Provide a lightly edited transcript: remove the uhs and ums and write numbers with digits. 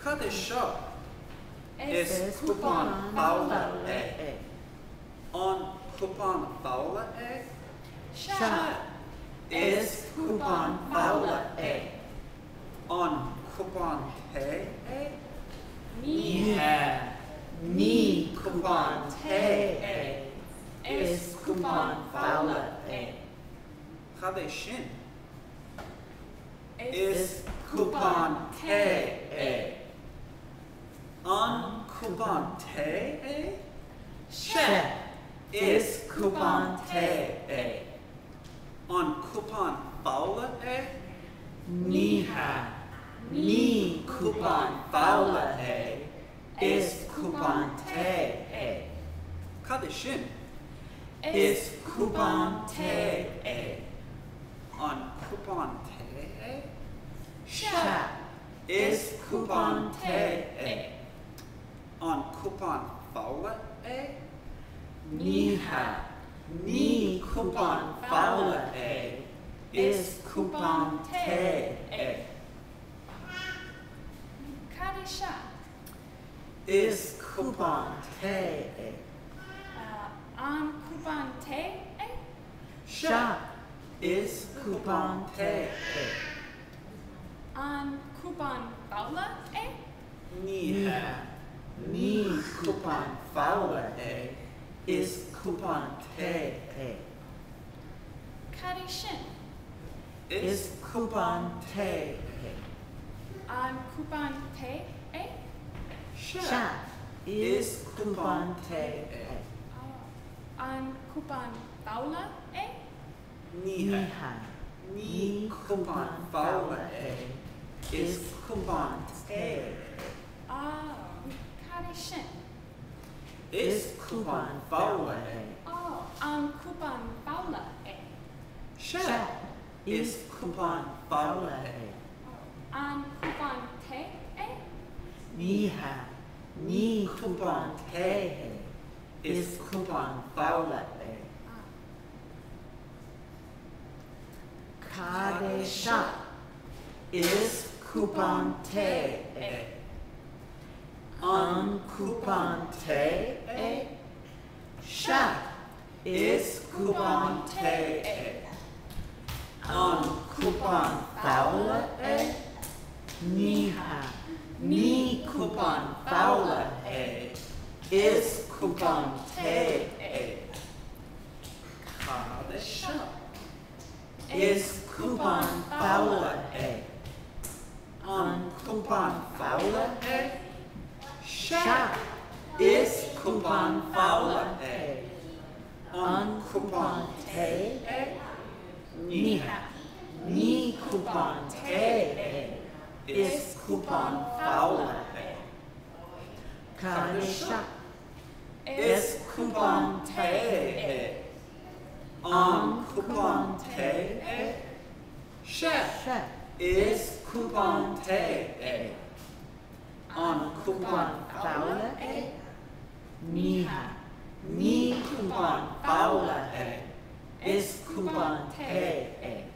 Cada shop is coupon fowler A. On coupon fowler A. Shop is coupon fowler A. On coupon pay A. Ni coupon pay A is coupon fowler A. Cada shin is coupon pay A. On coupon pay A. Share is coupon pay A. On coupon fowler A. Ni coupon fowler A is coupon pay A. Cada shin is coupon pay A. On coupon pay A. Share is coupon pay A. On coupon fowler A. Ni coupon fowler A is coupon pay A. Cada shop Is coupon pay A. on coupon pay A. Shop is coupon pay A. On coupon fowler A. Ni coupon fowler A is coupon pay A. Cada shin Is coupon pay A. on coupon pay A. Shop is coupon pay A. On coupon fowler A. Ni coupon fowler A is coupon pay Cada shin A. Is coupon fowler A. on coupon fowler A. Shop is coupon fowler A. On coupon pay A. Ni coupon pay A is coupon fowler A. Cada shop is coupon pay A. On coupon pay A. Shop is coupon pay A. On coupon fowler A. Ni coupon fowler A is coupon pay A. Cada shop is coupon fowler A. On coupon fowler A. Shop is coupon fowler A. On coupon pay A. Ni coupon pay A is coupon fowler A. Cada shop is coupon pay A. On coupon pay A. Shop is coupon pay A. On coupon fowler A. Ni coupon fowler A is coupon pay A.